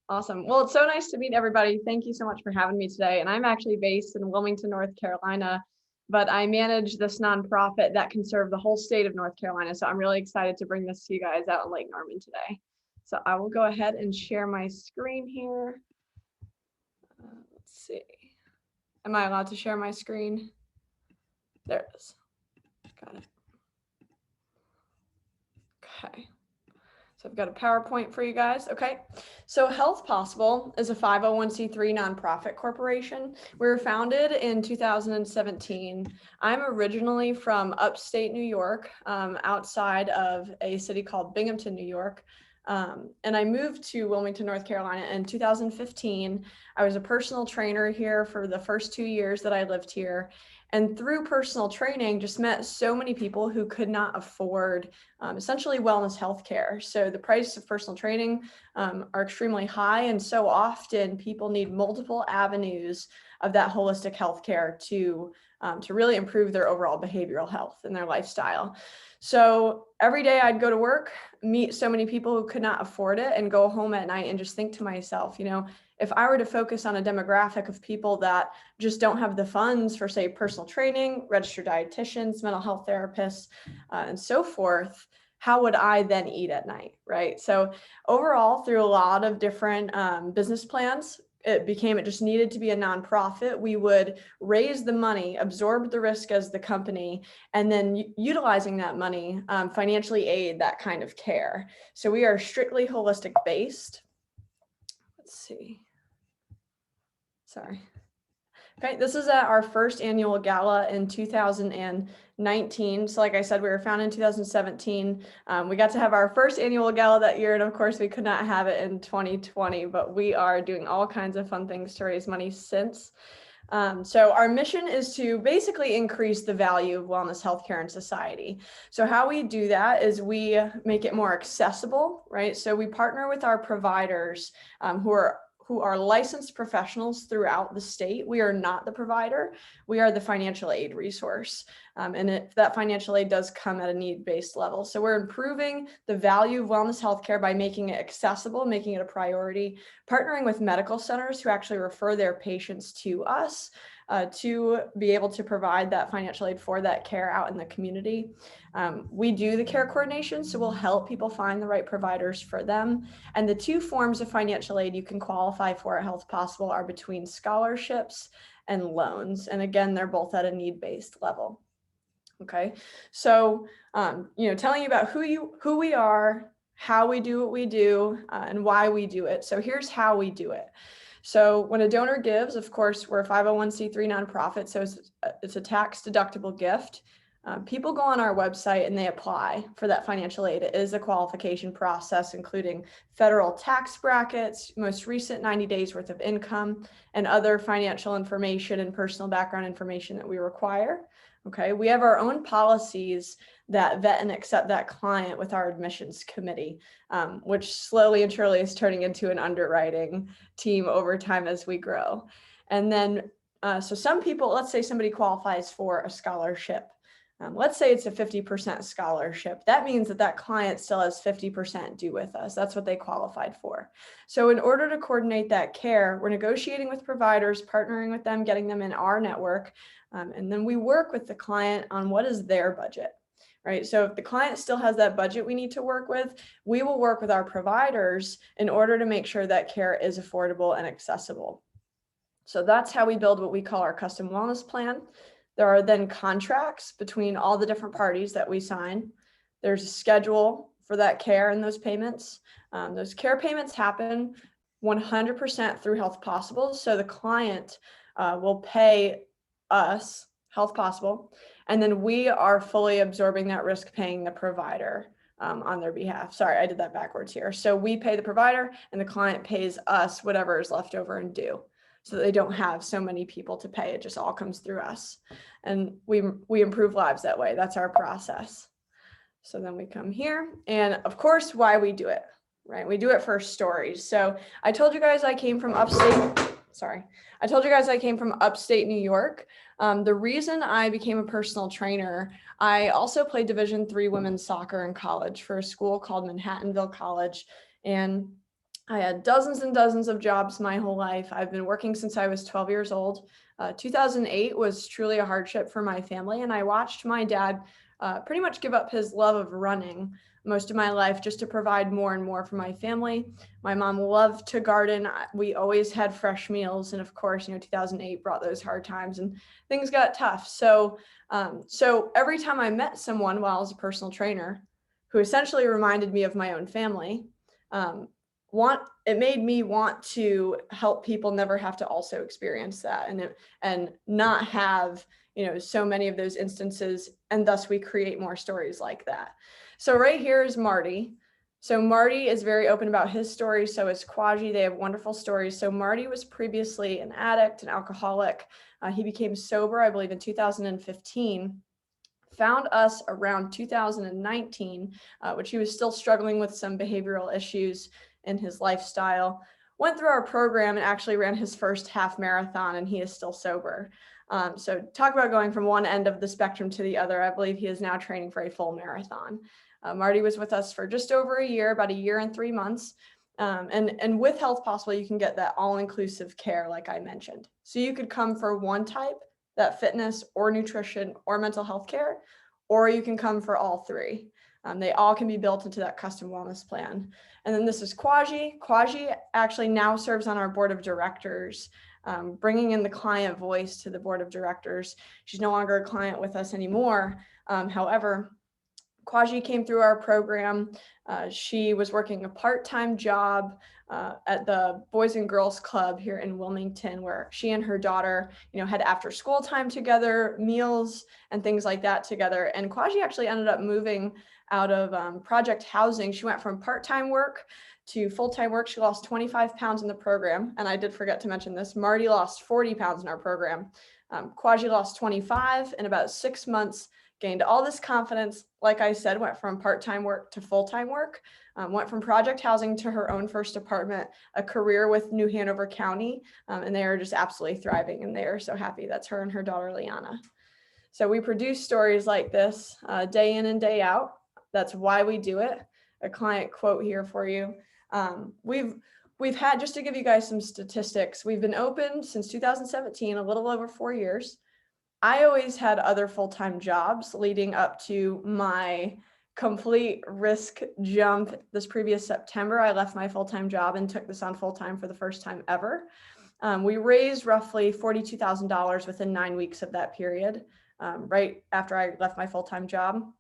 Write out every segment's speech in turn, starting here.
Awesome. Well, it's so nice to meet everybody. Thank you so much for having me today. And I'm actually based in Wilmington, North Carolina, but I manage this nonprofit that can serve the whole state of North Carolina. So I'm really excited to bring this to you guys out in Lake Norman today. So I will go ahead and share my screen here. Let's see. Am I allowed to share my screen? There it is. Got it. Okay. So I've got a PowerPoint for you guys. Okay. So Health Possible is a 501c3 nonprofit corporation. We were founded in 2017. I'm originally from upstate New York, outside of a city called Binghamton, New York. And I moved to Wilmington, North Carolina in 2015. I was a personal trainer here for the first 2 years that I lived here. And through personal training, just met so many people who could not afford essentially wellness healthcare. So the prices of personal training are extremely high. And so often people need multiple avenues of that holistic healthcare to really improve their overall behavioral health and their lifestyle. So every day I'd go to work, meet so many people who could not afford it, and go home at night and just think to myself, if I were to focus on a demographic of people that just don't have the funds for, say, personal training, registered dietitians, mental health therapists, and so forth, how would I then eat at night, right? So overall, through a lot of different business plans, it just needed to be a nonprofit. We would raise the money, absorb the risk as the company, and then utilizing that money, financially aid that kind of care. So we are strictly holistic based. Let's see. Sorry. Okay, this is at our first annual gala in 2019. So like I said, we were founded in 2017. We got to have our first annual gala that year, and of course we could not have it in 2020, but we are doing all kinds of fun things to raise money since. So our mission is to basically increase the value of wellness healthcare in society. So how we do that is we make it more accessible, right? So we partner with our providers who are licensed professionals throughout the state. We are not the provider. We are the financial aid resource. And that financial aid does come at a need-based level. So we're improving the value of wellness healthcare by making it accessible, making it a priority, partnering with medical centers who actually refer their patients to us to be able to provide that financial aid for that care out in the community. We do the care coordination, so we'll help people find the right providers for them. And the two forms of financial aid you can qualify for at Health Possible are between scholarships and loans. And again, they're both at a need-based level. Okay, so telling you about who we are, how we do what we do, and why we do it. So here's how we do it. So when a donor gives, of course, we're a 501c3 nonprofit, so it's a tax-deductible gift. People go on our website and they apply for that financial aid. It is a qualification process, including federal tax brackets, most recent 90 days worth of income, and other financial information and personal background information that we require. Okay, we have our own policies that vet and accept that client with our admissions committee, which slowly and surely is turning into an underwriting team over time as we grow. And then, so some people, let's say somebody qualifies for a scholarship. Let's say it's a 50% scholarship. That means that client still has 50% due with us. That's what they qualified for. So in order to coordinate that care, we're negotiating with providers, partnering with them, getting them in our network. And then we work with the client on what is their budget, right? So if the client still has that budget we need to work with, we will work with our providers in order to make sure that care is affordable and accessible. So that's how we build what we call our custom wellness plan. There are then contracts between all the different parties that we sign. There's a schedule for that care and those payments. Those care payments happen 100% through Health Possible. So the client will pay us, Health Possible, and then we are fully absorbing that risk, paying the provider on their behalf. Sorry, I did that backwards here. So we pay the provider and the client pays us whatever is left over and due, so that they don't have so many people to pay. It just all comes through us. And we improve lives that way. That's our process. So then we come here, and of course, why we do it, right? We do it for stories. So I told you guys I came from upstate New York. The reason I became a personal trainer, I also played Division III women's soccer in college for a school called Manhattanville College. And I had dozens and dozens of jobs my whole life. I've been working since I was 12 years old. 2008 was truly a hardship for my family, and I watched my dad pretty much give up his love of running most of my life just to provide more and more for my family. My mom loved to garden. We always had fresh meals, and of course, 2008 brought those hard times, and things got tough. So every time I met someone while I was a personal trainer, who essentially reminded me of my own family, um, it made me want to help people never have to also experience that, and not have so many of those instances, and thus we create more stories like that. So right here is Marty. So Marty is very open about his story. So is Kwaji. They have wonderful stories. So Marty was previously an addict, an alcoholic. He became sober, I believe, in 2015. Found us around 2019, which he was still struggling with some behavioral issues in his lifestyle. Went through our program and actually ran his first half marathon, and he is still sober. So talk about going from one end of the spectrum to the other. I believe he is now training for a full marathon. Marty was with us for just over a year, about a year and 3 months. And with Health Possible, you can get that all-inclusive care, like I mentioned. So you could come for one type, that fitness or nutrition or mental health care, or you can come for all three. They all can be built into that custom wellness plan. And then this is Kwaji. Kwaji actually now serves on our board of directors, bringing in the client voice to the board of directors. She's no longer a client with us anymore. However, Kwaji came through our program. She was working a part-time job at the Boys and Girls Club here in Wilmington, where she and her daughter, had after school time together, meals and things like that together. And Kwaji actually ended up moving out of project housing. She went from part-time work to full-time work. She lost 25 pounds in the program. And I did forget to mention this. Marty lost 40 pounds in our program. Kwaji lost 25 in about 6 months. Gained all this confidence, like I said, went from part-time work to full-time work, went from project housing to her own first apartment, a career with New Hanover County, and they are just absolutely thriving, and they are so happy. That's her and her daughter, Liana. So we produce stories like this day in and day out. That's why we do it. A client quote here for you. We've had, just to give you guys some statistics, we've been open since 2017, a little over 4 years. I always had other full-time jobs leading up to my complete risk jump this previous September. I left my full-time job and took this on full-time for the first time ever. We raised roughly $42,000 within 9 weeks of that period, right after I left my full-time job.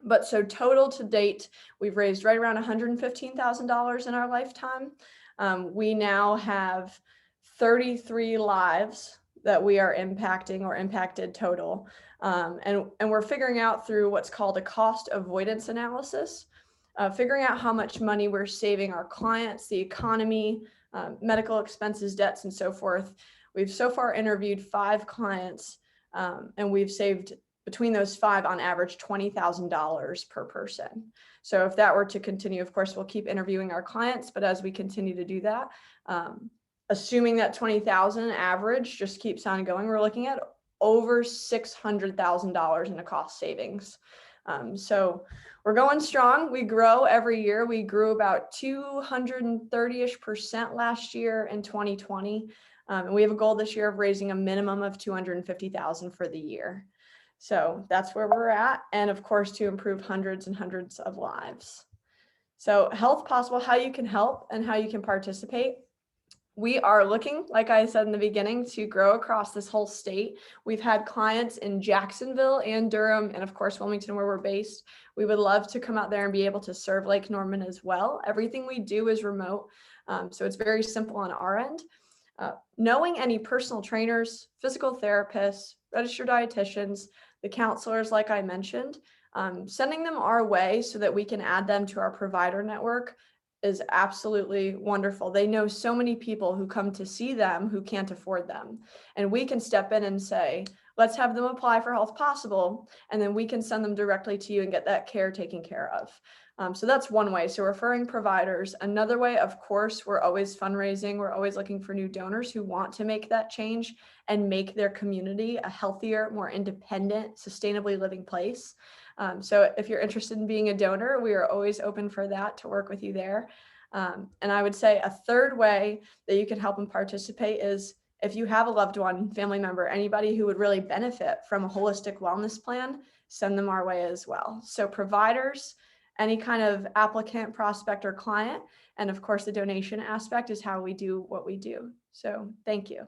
But so total to date, we've raised right around $115,000 in our lifetime. We now have 33 lives that we are impacting or impacted total. And we're figuring out through what's called a cost avoidance analysis, figuring out how much money we're saving our clients, the economy, medical expenses, debts, and so forth. We've so far interviewed 5 clients, and we've saved between those 5 on average $20,000 per person. So if that were to continue, of course, we'll keep interviewing our clients, but as we continue to do that, assuming that 20,000 average just keeps on going, we're looking at over $600,000 in a cost savings. So we're going strong. We grow every year. We grew about 230-ish% last year in 2020. And we have a goal this year of raising a minimum of $250,000 for the year. So that's where we're at. And of course, to improve hundreds and hundreds of lives. So Health Possible, how you can help and how you can participate. We are looking, like I said in the beginning, to grow across this whole state. We've had clients in Jacksonville and Durham, and of course, Wilmington, where we're based. We would love to come out there and be able to serve Lake Norman as well. Everything we do is remote, so it's very simple on our end. Knowing any personal trainers, physical therapists, registered dietitians, the counselors, like I mentioned, sending them our way so that we can add them to our provider network is absolutely wonderful. They know so many people who come to see them who can't afford them. And we can step in and say, let's have them apply for Health Possible, and then we can send them directly to you and get that care taken care of. So that's one way. So referring providers. Another way, of course, we're always fundraising. We're always looking for new donors who want to make that change and make their community a healthier, more independent, sustainably living place. So if you're interested in being a donor, we are always open for that, to work with you there. And I would say a third way that you can help and participate is if you have a loved one, family member, anybody who would really benefit from a holistic wellness plan, send them our way as well. So providers, any kind of applicant, prospect, or client, and of course the donation aspect is how we do what we do. So thank you.